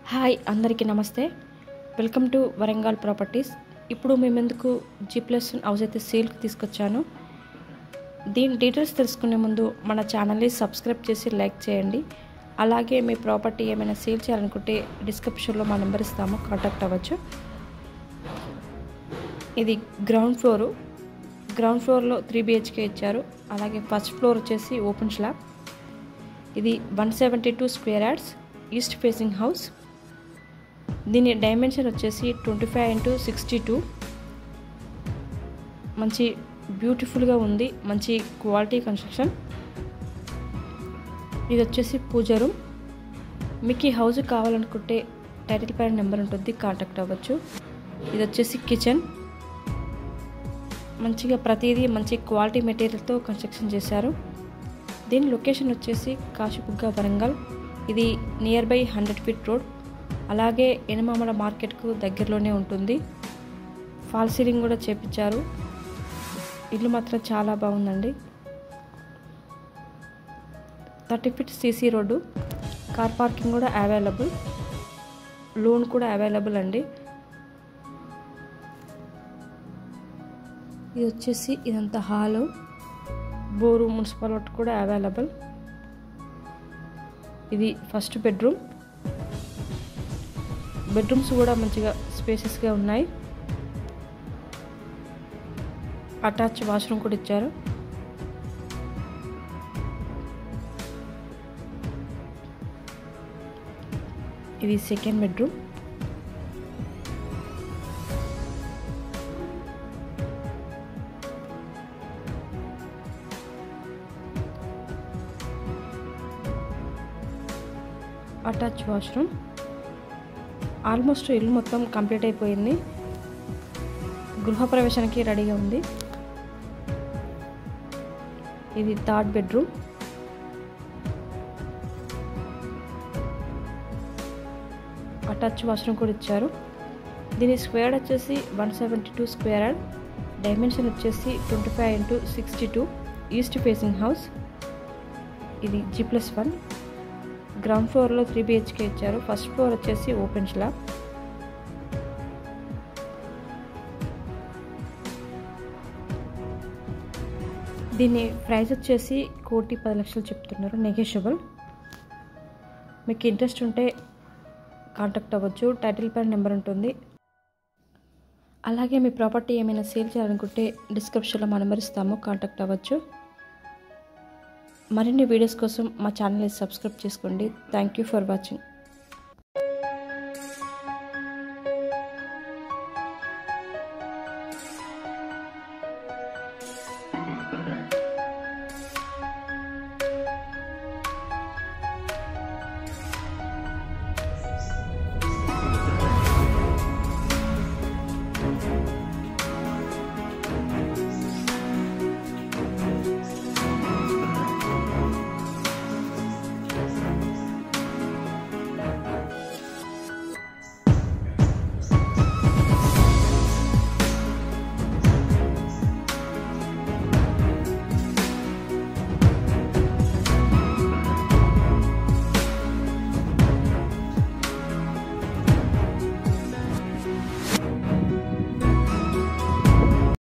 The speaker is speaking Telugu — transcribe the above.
హాయ్ అందరికీ నమస్తే. Welcome to Warangal properties. ఇప్పుడు మేము ఎందుకు G+1 హౌస్ అయితే సేల్కి తీసుకొచ్చాను. దీని డీటెయిల్స్ తెలుసుకునే ముందు మన ఛానల్ని సబ్స్క్రైబ్ చేసి లైక్ చేయండి. అలాగే మీ ప్రాపర్టీ ఏమైనా సేల్ చేయాలనుకుంటే డిస్క్రిప్షన్లో మా నెంబర్ ఇస్తాము, కాంటాక్ట్ అవ్వచ్చు. ఇది గ్రౌండ్ ఫ్లోర్లో 3 BHK ఇచ్చారు. అలాగే ఫస్ట్ ఫ్లోర్ వచ్చేసి ఓపెన్ స్లాబ్. ఇది 172 square yards east facing house. దీని డైమెన్షన్ వచ్చేసి 25x62. మంచి బ్యూటిఫుల్గా ఉంది, మంచి క్వాలిటీ కన్స్ట్రక్షన్. ఇది వచ్చేసి పూజ రూమ్. మీకు ఈ హౌస్ కావాలనుకుంటే టైటిల్ పైన నెంబర్ ఉంటుంది, కాంటాక్ట్ అవ్వచ్చు. ఇది వచ్చేసి కిచెన్. మంచిగా ప్రతిదీ మంచి క్వాలిటీ మెటీరియల్తో కన్స్ట్రక్షన్ చేశారు. దీని లొకేషన్ వచ్చేసి కాశీబుగ్గ, వరంగల్. ఇది నియర్ బై 100 ఫీట్ రోడ్. అలాగే ఎనమామల మార్కెట్కు దగ్గరలోనే ఉంటుంది. ఫాల్ సీలింగ్ కూడా చేపించారు. ఇల్లు మాత్రం చాలా బాగుందండి. 30 feet CC road, car parking కూడా అవైలబుల్, లోన్ కూడా అవైలబుల్ అండి. ఇది వచ్చేసి ఇదంతా హాలు, బోరు, మున్సిపల్ వాటర్ కూడా అవైలబుల్. ఇది ఫస్ట్ బెడ్రూమ్స్ కూడా మంచిగా స్పేసెస్గా ఉన్నాయి. అటాచ్ వాష్రూమ్ కూడా ఇచ్చారు. ఇది second bedroom. Attach washroom. Almost ఇల్లు మొత్తం కంప్లీట్ అయిపోయింది. గృహప్రవేశానికి రెడీగా ఉంది. ఇది థర్డ్ బెడ్రూమ్. అటాచ్ వాష్రూమ్ కూడా ఇచ్చారు. దీని స్క్వేర్ వచ్చేసి 172 స్క్వేర్ యార్డ్. డైమెన్షన్ వచ్చేసి 25x62 ఈస్ట్ ఫేసింగ్ హౌస్. ఇది G+1. గ్రౌండ్ ఫ్లోర్లో 3 BHK ఇచ్చారు. ఫస్ట్ ఫ్లోర్ వచ్చేసి ఓపెన్ స్లాబ్. దీని ప్రైస్ వచ్చేసి 1,10,00,000 చెప్తున్నారు, నెగోషియబుల్. మీకు ఇంట్రెస్ట్ ఉంటే కాంటాక్ట్ అవ్వచ్చు. టైటిల్ పైన నెంబర్ ఉంటుంది. అలాగే మీ ప్రాపర్టీ ఏమైనా సేల్ చేయాలనుకుంటే డిస్క్రిప్షన్లో మా నెంబర్ ఇస్తాము, కాంటాక్ట్ అవ్వచ్చు. మరిన్ని వీడియోస్ కోసం మా ఛానల్ని సబ్స్క్రైబ్ చేసుకోండి. Thank you for watching.